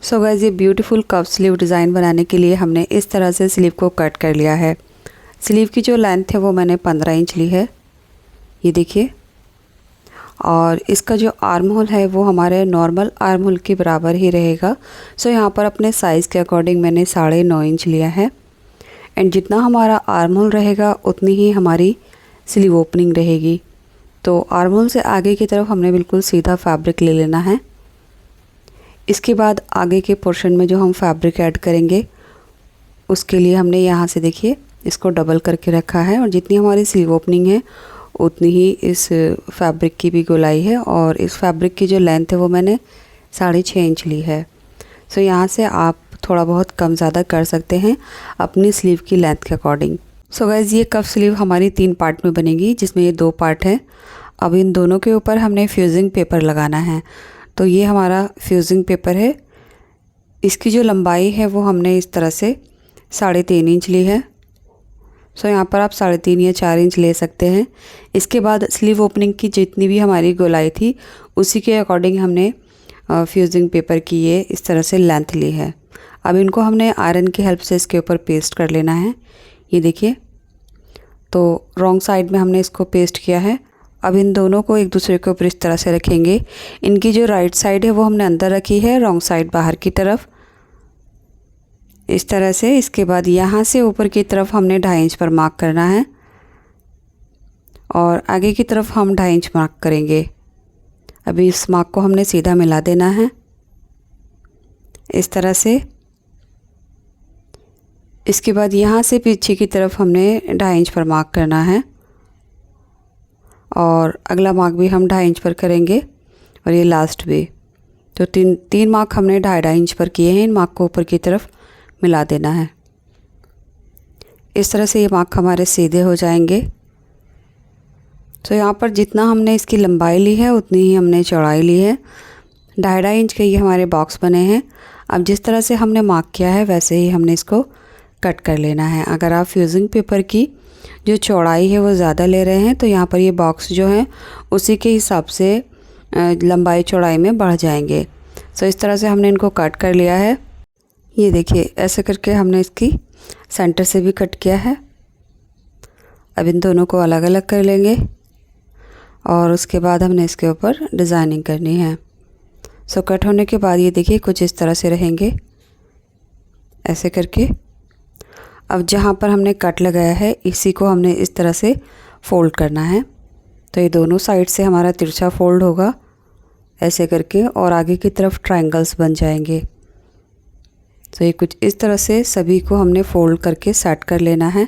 So guys, ये beautiful cup sleeve design बनाने के लिए हमने इस तरह से स्लीव को कट कर लिया है। स्लीव की जो लेंथ है वो मैंने 15 इंच ली है, ये देखिए। और इसका जो आर्म होल है वो हमारे नॉर्मल आर्म होल के बराबर ही रहेगा। सो यहाँ पर अपने साइज़ के अकॉर्डिंग मैंने 9.5 इंच लिया है। एंड जितना हमारा आर्म होल रहेगा उतनी ही हमारी स्लीव ओपनिंग रहेगी। तो आर्म होल से आगे की तरफ हमने बिल्कुल सीधा फैब्रिक ले लेना है। इसके बाद आगे के पोर्शन में जो हम फैब्रिक ऐड करेंगे उसके लिए हमने यहाँ से देखिए इसको डबल करके रखा है, और जितनी हमारी स्लीव ओपनिंग है उतनी ही इस फैब्रिक की भी गोलाई है। और इस फैब्रिक की जो लेंथ है वो मैंने 6.5 इंच ली है। सो यहाँ से आप थोड़ा बहुत कम ज़्यादा कर सकते हैं अपनी स्लीव की लेंथ के अकॉर्डिंग। सो गाइज़, ये कफ स्लीव हमारी 3 पार्ट में बनेगी, जिसमें ये 2 पार्ट हैं। अब इन दोनों के ऊपर हमने फ्यूजिंग पेपर लगाना है। तो ये हमारा फ्यूजिंग पेपर है। इसकी जो लंबाई है वो हमने इस तरह से 3.5 इंच ली है। सो यहाँ पर आप 3.5 या 4 इंच ले सकते हैं। इसके बाद स्लीव ओपनिंग की जितनी भी हमारी गोलाई थी उसी के अकॉर्डिंग हमने फ्यूजिंग पेपर की ये इस तरह से लेंथ ली है। अब इनको हमने आयरन की हेल्प से इसके ऊपर पेस्ट कर लेना है, ये देखिए। तो रॉन्ग साइड में हमने इसको पेस्ट किया है। अब इन दोनों को एक दूसरे के ऊपर इस तरह से रखेंगे। इनकी जो राइट साइड है वो हमने अंदर रखी है, रॉन्ग साइड बाहर की तरफ, इस तरह से। इसके बाद यहाँ से ऊपर की तरफ हमने 2.5 इंच पर मार्क करना है, और आगे की तरफ हम 2.5 इंच मार्क करेंगे। अभी इस मार्क को हमने सीधा मिला देना है इस तरह से। इसके बाद यहाँ से पीछे की तरफ हमने 2.5 इंच पर मार्क करना है, और अगला मार्क भी हम 2.5 इंच पर करेंगे, और ये लास्ट भी। तो तीन मार्क हमने 2.5 इंच पर किए हैं। इन मार्क को ऊपर की तरफ मिला देना है। इस तरह से ये मार्क हमारे सीधे हो जाएंगे। तो यहाँ पर जितना हमने इसकी लंबाई ली है उतनी ही हमने चौड़ाई ली है। 2.5 इंच के ये हमारे बॉक्स बने हैं। अब जिस तरह से हमने मार्क किया है वैसे ही हमने इसको कट कर लेना है। अगर आप फ्यूजिंग पेपर की जो चौड़ाई है वो ज़्यादा ले रहे हैं तो यहाँ पर ये बॉक्स जो है उसी के हिसाब से लंबाई चौड़ाई में बढ़ जाएंगे। सो इस तरह से हमने इनको कट कर लिया है, ये देखिए। ऐसे करके हमने इसकी सेंटर से भी कट किया है। अब इन दोनों को अलग अलग कर लेंगे, और उसके बाद हमने इसके ऊपर डिज़ाइनिंग करनी है। सो कट होने के बाद ये देखिए कुछ इस तरह से रहेंगे, ऐसे करके। अब जहाँ पर हमने कट लगाया है इसी को हमने इस तरह से फ़ोल्ड करना है। तो ये दोनों साइड से हमारा तिरछा फ़ोल्ड होगा ऐसे करके, और आगे की तरफ ट्रायंगल्स बन जाएंगे। तो ये कुछ इस तरह से सभी को हमने फ़ोल्ड करके सेट कर लेना है,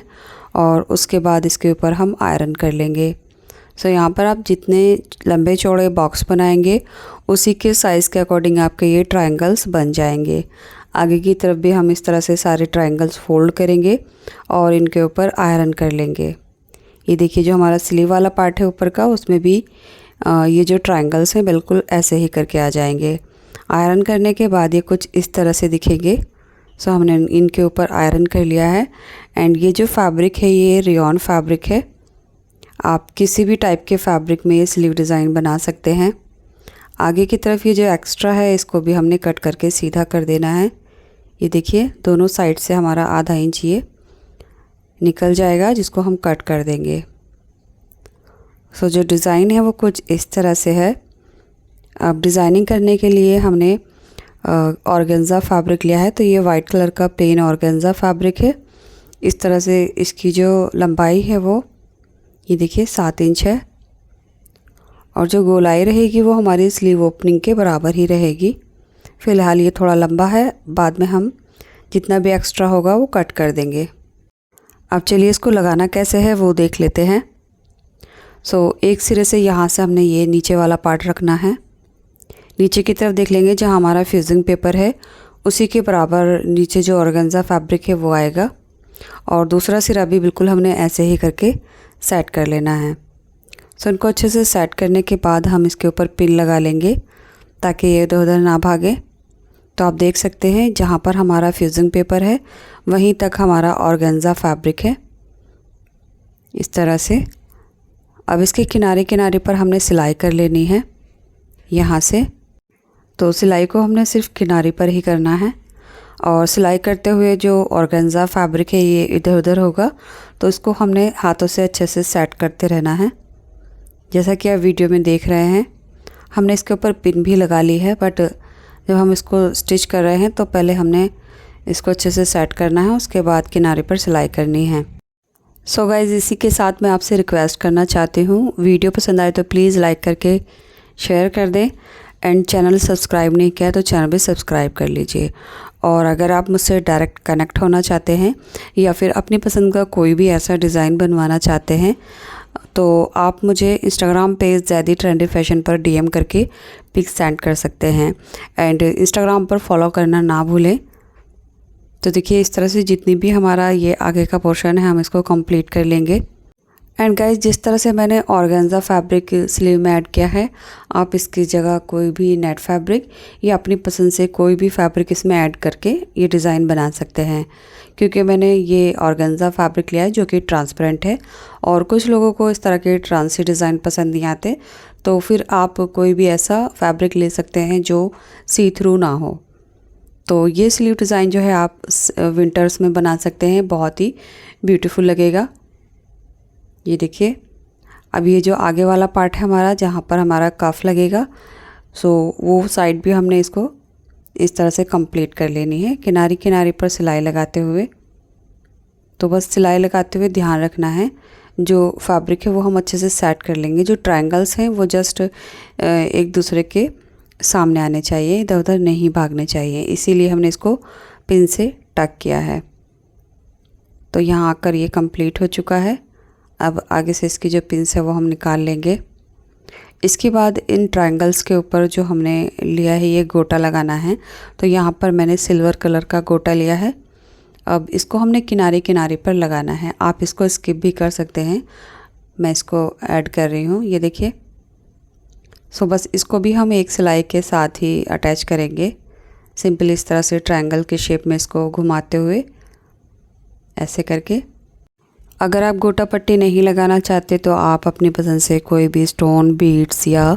और उसके बाद इसके ऊपर हम आयरन कर लेंगे। सो यहाँ पर आप जितने लंबे चौड़े बॉक्स बनाएंगे उसी के साइज़ के अकॉर्डिंग आपके ये ट्रायंगल्स बन जाएंगे। आगे की तरफ भी हम इस तरह से सारे ट्रायंगल्स फोल्ड करेंगे और इनके ऊपर आयरन कर लेंगे। ये देखिए जो हमारा स्लीव वाला पार्ट है ऊपर का, उसमें भी ये जो ट्रायंगल्स हैं बिल्कुल ऐसे ही करके आ जाएंगे। आयरन करने के बाद ये कुछ इस तरह से दिखेंगे। सो हमने इनके ऊपर आयरन कर लिया है। एंड ये जो फैब्रिक है ये रेयॉन फैब्रिक है। आप किसी भी टाइप के फैब्रिक में ये स्लीव डिज़ाइन बना सकते हैं। आगे की तरफ ये जो एक्स्ट्रा है इसको भी हमने कट करके सीधा कर देना है। ये देखिए दोनों साइड से हमारा आधा इंच ये निकल जाएगा, जिसको हम कट कर देंगे। सो जो डिज़ाइन है वो कुछ इस तरह से है। अब डिज़ाइनिंग करने के लिए हमने ऑर्गेन्जा फैब्रिक लिया है। तो ये वाइट कलर का प्लेन ऑर्गेन्जा फैब्रिक है। इस तरह से इसकी जो लंबाई है वो ये देखिए 7 इंच है, और जो गोलाई रहेगी वो हमारी स्लीव ओपनिंग के बराबर ही रहेगी। फ़िलहाल ये थोड़ा लंबा है, बाद में हम जितना भी एक्स्ट्रा होगा वो कट कर देंगे। अब चलिए इसको लगाना कैसे है वो देख लेते हैं। सो एक सिरे से यहाँ से हमने ये नीचे वाला पार्ट रखना है। नीचे की तरफ देख लेंगे जहाँ हमारा फ्यूजिंग पेपर है उसी के बराबर नीचे जो ऑर्गेन्जा फैब्रिक है वो आएगा, और दूसरा सिरा भी बिल्कुल हमने ऐसे ही करके सेट कर लेना है। सो इनको अच्छे से सेट करने के बाद हम इसके ऊपर पिन लगा लेंगे ताकि ये इधर उधर ना भागे। तो आप देख सकते हैं जहाँ पर हमारा फ्यूजिंग पेपर है वहीं तक हमारा ऑर्गेन्जा फैब्रिक है, इस तरह से। अब इसके किनारे किनारे पर हमने सिलाई कर लेनी है यहाँ से। तो सिलाई को हमने सिर्फ किनारे पर ही करना है और सिलाई करते हुए जो ऑर्गेन्जा फैब्रिक है ये इधर उधर होगा, तो इसको हमने हाथों से अच्छे से सेट करते रहना है। जैसा कि आप वीडियो में देख रहे हैं, हमने इसके ऊपर पिन भी लगा ली है, बट जब हम इसको स्टिच कर रहे हैं तो पहले हमने इसको अच्छे से सेट करना है, उसके बाद किनारे पर सिलाई करनी है। सो गाइज़, इसी के साथ मैं आपसे रिक्वेस्ट करना चाहती हूँ, वीडियो पसंद आए तो प्लीज़ लाइक करके शेयर कर दें एंड चैनल सब्सक्राइब नहीं किया तो चैनल भी सब्सक्राइब कर लीजिए। और अगर आप मुझसे डायरेक्ट कनेक्ट होना चाहते हैं या फिर अपनी पसंद का कोई भी ऐसा डिज़ाइन बनवाना चाहते हैं तो आप मुझे Instagram page Zaidi trendy fashion पर डीएम करके पिक सेंड कर सकते हैं एंड इंस्टाग्राम पर फॉलो करना ना भूलें। तो देखिए, इस तरह से जितनी भी हमारा ये आगे का पोर्शन है हम इसको कंप्लीट कर लेंगे। एंड गाइस, जिस तरह से मैंने ऑर्गेन्जा फैब्रिक स्लीव में ऐड किया है, आप इसकी जगह कोई भी नेट फैब्रिक या अपनी पसंद से कोई भी फैब्रिक इसमें ऐड करके ये डिज़ाइन बना सकते हैं, क्योंकि मैंने ये ऑर्गेन्जा फैब्रिक लिया है जो कि ट्रांसपेरेंट है और कुछ लोगों को इस तरह के ट्रांसी डिज़ाइन पसंद नहीं आते, तो फिर आप कोई भी ऐसा फैब्रिक ले सकते हैं जो सी थ्रू ना हो। तो ये स्लीव डिज़ाइन जो है आप विंटर्स में बना सकते हैं, बहुत ही ब्यूटीफुल लगेगा। ये देखिए, अब ये जो आगे वाला पार्ट है हमारा, जहाँ पर हमारा कफ लगेगा, सो वो साइड भी हमने इसको इस तरह से कंप्लीट कर लेनी है, किनारे किनारे पर सिलाई लगाते हुए। तो बस सिलाई लगाते हुए ध्यान रखना है, जो फैब्रिक है वो हम अच्छे से सेट कर लेंगे। जो ट्रायंगल्स हैं वो जस्ट एक दूसरे के सामने आने चाहिए, इधर उधर नहीं भागने चाहिए, इसीलिए हमने इसको पिन से टक किया है। तो यहाँ आकर ये कंप्लीट हो चुका है। अब आगे से इसकी जो पिन्स है वो हम निकाल लेंगे। इसके बाद इन ट्रायंगल्स के ऊपर जो हमने लिया है ये गोटा लगाना है, तो यहाँ पर मैंने सिल्वर कलर का गोटा लिया है। अब इसको हमने किनारे किनारे पर लगाना है, आप इसको स्किप भी कर सकते हैं, मैं इसको ऐड कर रही हूँ। ये देखिए, सो बस इसको भी हम एक सिलाई के साथ ही अटैच करेंगे, सिंपल इस तरह से ट्रायंगल के शेप में इसको घुमाते हुए ऐसे करके। अगर आप गोटा पट्टी नहीं लगाना चाहते तो आप अपनी पसंद से कोई भी स्टोन, बीड्स या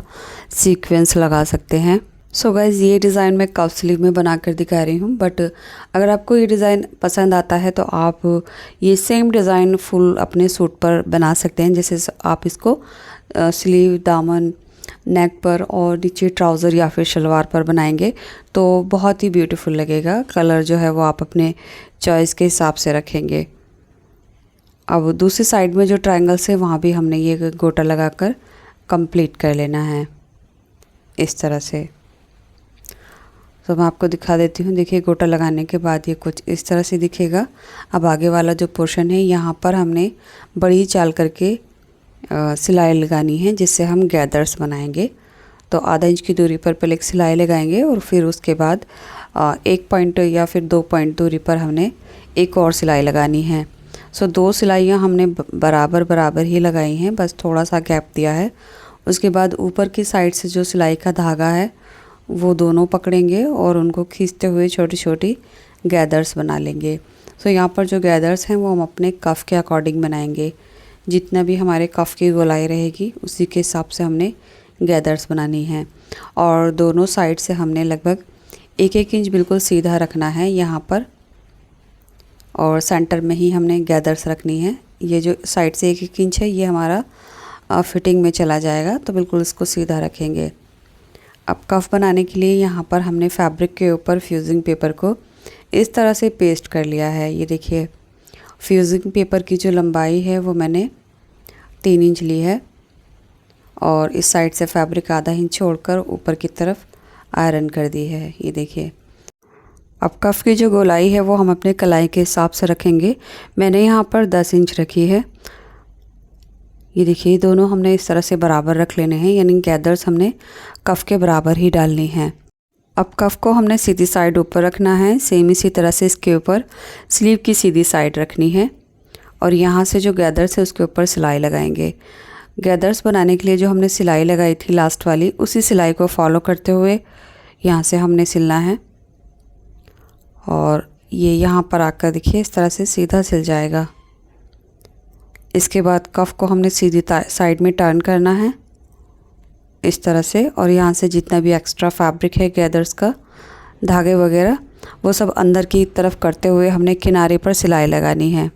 सीक्वेंस लगा सकते हैं। सो गाइज़, ये डिज़ाइन मैं कफ स्लीव में बना कर दिखा रही हूँ, बट अगर आपको ये डिज़ाइन पसंद आता है तो आप ये सेम डिज़ाइन फुल अपने सूट पर बना सकते हैं। जैसे आप इसको स्लीव, दामन, नेक पर और नीचे ट्राउज़र या फिर शलवार पर बनाएंगे तो बहुत ही ब्यूटीफुल लगेगा। कलर जो है वो आप अपने चॉइस के हिसाब से रखेंगे। अब दूसरी साइड में जो ट्रायंगल्स है वहाँ भी हमने ये गोटा लगाकर कंप्लीट कर लेना है इस तरह से। तो मैं आपको दिखा देती हूँ। देखिए, गोटा लगाने के बाद ये कुछ इस तरह से दिखेगा। अब आगे वाला जो पोर्शन है यहाँ पर हमने बड़ी चाल करके सिलाई लगानी है, जिससे हम गैदर्स बनाएंगे। तो आधा इंच की दूरी पर पहले एक सिलाई लगाएंगे और फिर उसके बाद 1 पॉइंट या फिर 2 पॉइंट दूरी पर हमने एक और सिलाई लगानी है। सो 2 सिलाइयाँ हमने बराबर बराबर ही लगाई हैं, बस थोड़ा सा गैप दिया है। उसके बाद ऊपर की साइड से जो सिलाई का धागा है वो दोनों पकड़ेंगे और उनको खींचते हुए छोटी छोटी गैदर्स बना लेंगे। सो यहाँ पर जो गैदर्स हैं वो हम अपने कफ़ के अकॉर्डिंग बनाएंगे। जितना भी हमारे कफ़ की गोलाई रहेगी उसी के हिसाब से हमने गैदर्स बनानी है। और दोनों साइड से हमने लगभग 1-1 इंच बिल्कुल सीधा रखना है यहाँ पर, और सेंटर में ही हमने गैदर्स रखनी है। ये जो साइड से 1-1 इंच है ये हमारा फिटिंग में चला जाएगा, तो बिल्कुल इसको सीधा रखेंगे। अब कफ़ बनाने के लिए यहाँ पर हमने फैब्रिक के ऊपर फ्यूजिंग पेपर को इस तरह से पेस्ट कर लिया है। ये देखिए, फ्यूजिंग पेपर की जो लंबाई है वो मैंने 3 इंच ली है और इस साइड से फैब्रिक आधा इंच छोड़कर ऊपर की तरफ आयरन कर दी है। ये देखिए, अब कफ़ की जो गोलाई है वो हम अपने कलाई के हिसाब से रखेंगे। मैंने यहाँ पर 10 इंच रखी है। ये देखिए, दोनों हमने इस तरह से बराबर रख लेने हैं, यानी गैदर्स हमने कफ़ के बराबर ही डालनी है। अब कफ़ को हमने सीधी साइड ऊपर रखना है, सेम इसी तरह से इसके ऊपर स्लीव की सीधी साइड रखनी है और यहाँ से जो गैदर्स है उसके ऊपर सिलाई लगाएंगे। गैदर्स बनाने के लिए जो हमने सिलाई लगाई थी लास्ट वाली, उसी सिलाई को फॉलो करते हुए यहाँ से हमने सिलना है और ये यहाँ पर आकर देखिए इस तरह से सीधा सिल जाएगा। इसके बाद कफ़ को हमने सीधी साइड में टर्न करना है इस तरह से, और यहाँ से जितना भी एक्स्ट्रा फैब्रिक है गैदर्स का, धागे वगैरह, वो सब अंदर की तरफ करते हुए हमने किनारे पर सिलाई लगानी है।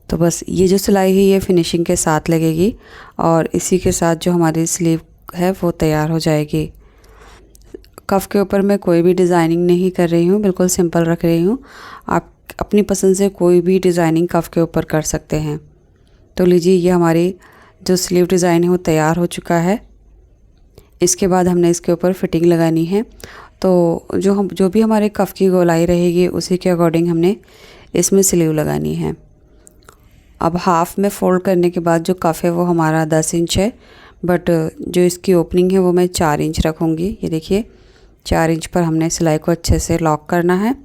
तो बस ये जो सिलाई है ये फिनिशिंग के साथ लगेगी और इसी के साथ जो हमारी स्लीव है वो तैयार हो जाएगी। कफ़ के ऊपर मैं कोई भी डिज़ाइनिंग नहीं कर रही हूँ, बिल्कुल सिंपल रख रही हूँ। आप अपनी पसंद से कोई भी डिज़ाइनिंग कफ़ के ऊपर कर सकते हैं। तो लीजिए, ये हमारी जो स्लीव डिज़ाइन है वो तैयार हो चुका है। इसके बाद हमने इसके ऊपर फिटिंग लगानी है। तो जो भी हमारे कफ़ की गोलाई रहेगी उसी के अकॉर्डिंग हमने इसमें स्लीव लगानी है। अब हाफ़ में फ़ोल्ड करने के बाद जो कफ़ है वो हमारा 10 इंच है, बट जो इसकी ओपनिंग है वो मैं 4 इंच रखूँगी। ये देखिए, 4 इंच पर हमने सिलाई को अच्छे से लॉक करना है।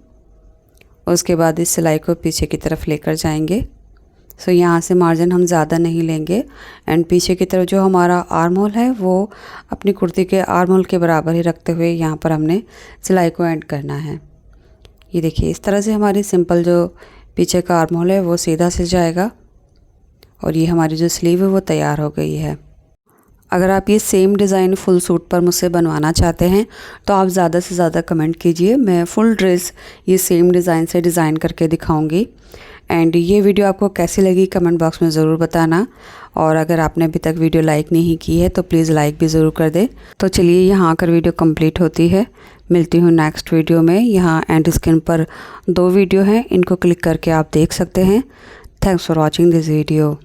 उसके बाद इस सिलाई को पीछे की तरफ लेकर जाएंगे। सो यहाँ से मार्जिन हम ज़्यादा नहीं लेंगे एंड पीछे की तरफ जो हमारा आर्म होल है वो अपनी कुर्ती के आर्म होल के बराबर ही रखते हुए यहाँ पर हमने सिलाई को एंड करना है। ये देखिए, इस तरह से हमारी सिंपल जो पीछे का आर्म होल है वो सीधा सिल जाएगा और ये हमारी जो स्लीव है वो तैयार हो गई है। अगर आप ये सेम डिज़ाइन फुल सूट पर मुझसे बनवाना चाहते हैं तो आप ज़्यादा से ज़्यादा कमेंट कीजिए, मैं फुल ड्रेस ये सेम डिज़ाइन से डिज़ाइन करके दिखाऊंगी। एंड ये वीडियो आपको कैसी लगी कमेंट बॉक्स में ज़रूर बताना, और अगर आपने अभी तक वीडियो लाइक नहीं की है तो प्लीज़ लाइक भी ज़रूर कर दें। तो चलिए, यहाँ आकर वीडियो कंप्लीट होती है। मिलती हूँ नेक्स्ट वीडियो में। यहाँ एंड स्क्रीन पर 2 वीडियो हैं, इनको क्लिक करके आप देख सकते हैं। Thanks for watching this video.